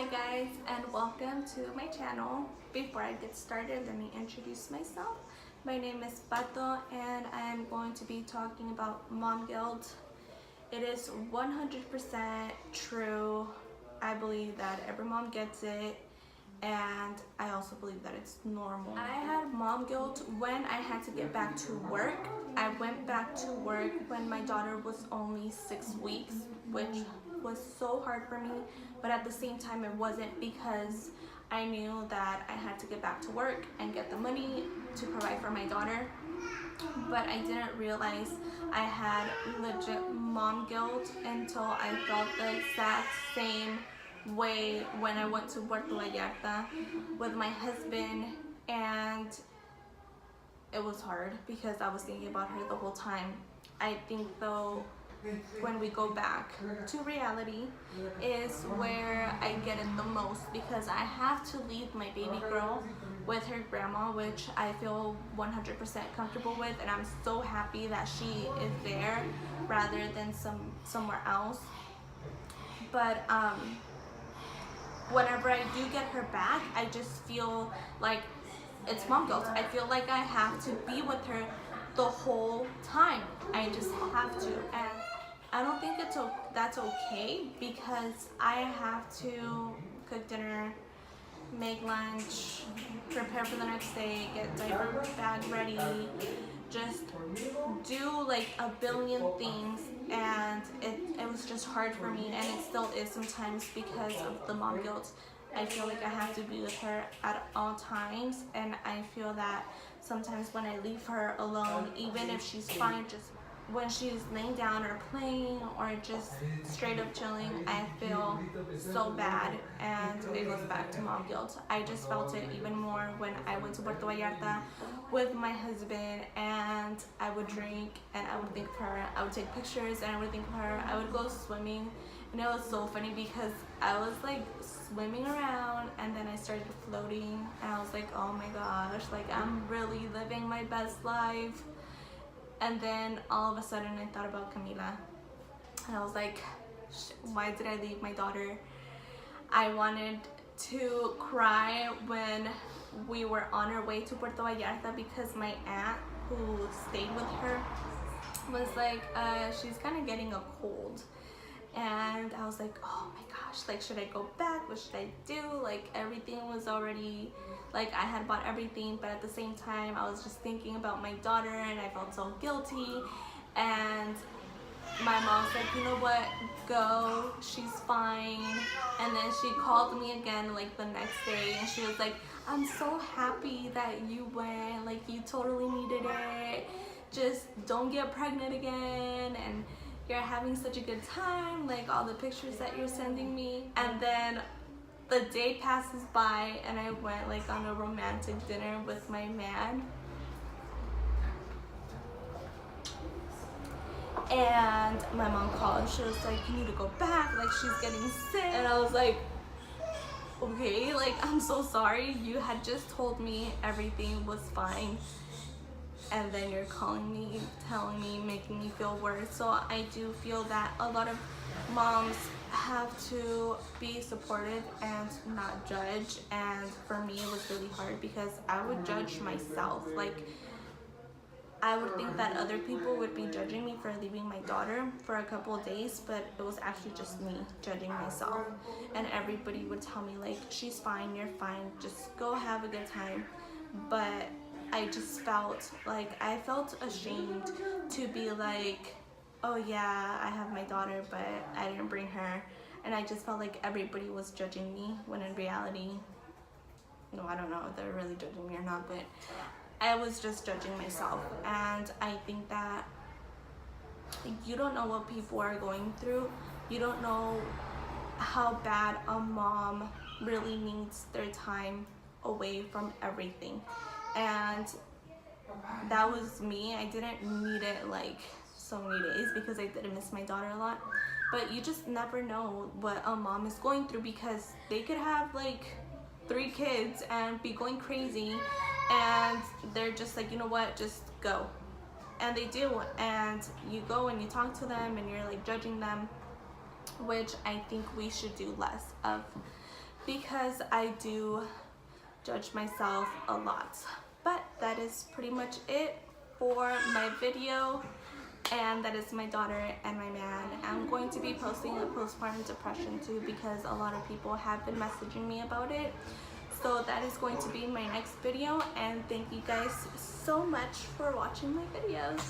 Hi guys, and welcome to my channel. Before I get started, let me introduce myself. My name is Pato and I am going to be talking about mom guilt. It is 100% true. I believe that every mom gets it, and I also believe that it's normal. I had mom guilt when I had to get back to work. I went back to work when my daughter was only 6 weeks, which was so hard for me, but at the same time it wasn't, because I knew that I had to get back to work and get the money to provide for my daughter. But I didn't realize I had legit mom guilt until I felt the exact same way when I went to Puerto Vallarta with my husband, and it was hard because I was thinking about her the whole time. I think though when we go back to reality is where I get it the most, because I have to leave my baby girl with her grandma, which I feel 100% comfortable with, and I'm so happy that she is there rather than somewhere else. But whenever I do get her back, I just feel like it's mom guilt. I feel like I have to be with her the whole time. I just have to, and I don't think that's okay, because I have to cook dinner, make lunch, prepare for the next day, get diaper bag ready, just do like a billion things, and it was just hard for me, and it still is sometimes because of the mom guilt. I feel like I have to be with her at all times, and I feel that sometimes when I leave her alone, even if she's fine, just when she's laying down or playing or just straight up chilling, I feel so bad, and it goes back to mom guilt. I just felt it even more when I went to Puerto Vallarta with my husband, and I would drink and I would think of her. I would take pictures and I would think of her. I would go swimming, and it was so funny because I was like swimming around and then I started floating, and I was like, oh my gosh, like I'm really living my best life. And then all of a sudden I thought about Camila, and I was like, why did I leave my daughter? I wanted to cry when we were on our way to Puerto Vallarta, because my aunt who stayed with her was like, she's kind of getting a cold. And I was like, oh my gosh, like, should I go back? What should I do? Like, everything was already, like, I had bought everything, but at the same time I was just thinking about my daughter, and I felt so guilty. And my mom's like, you know what, go, she's fine. And then she called me again like the next day, and she was like, I'm so happy that you went, like you totally needed it, just don't get pregnant again, and you're having such a good time, like all the pictures that you're sending me. And then the day passes by and I went like on a romantic dinner with my man, and my mom called and she was like, you need to go back, like she's getting sick. And I was like, okay, like I'm so sorry, you had just told me everything was fine, and then you're calling me, telling me, making me feel worse. So I do feel that a lot of moms have to be supportive and not judge, and for me it was really hard because I would judge myself. Like, I would think that other people would be judging me for leaving my daughter for a couple of days, but it was actually just me judging myself. And everybody would tell me like, she's fine, you're fine, just go have a good time. But I just felt like, I felt ashamed to be like, oh yeah, I have my daughter, but I didn't bring her. And I just felt like everybody was judging me, when in reality, no, I don't know if they're really judging me or not, but I was just judging myself. And I think that you don't know what people are going through. You don't know how bad a mom really needs their time away from everything. And that was me. I didn't need it like so many days because I did miss my daughter a lot. But you just never know what a mom is going through, because they could have like 3 kids and be going crazy, and they're just like, you know what, just go. And they do, and you go and you talk to them and you're like judging them, which I think we should do less of. because I do judge myself a lot. But that is pretty much it for my video, and that is my daughter and my man. I'm going to be posting a postpartum depression too, because a lot of people have been messaging me about it. So that is going to be my next video, and thank you guys so much for watching my videos.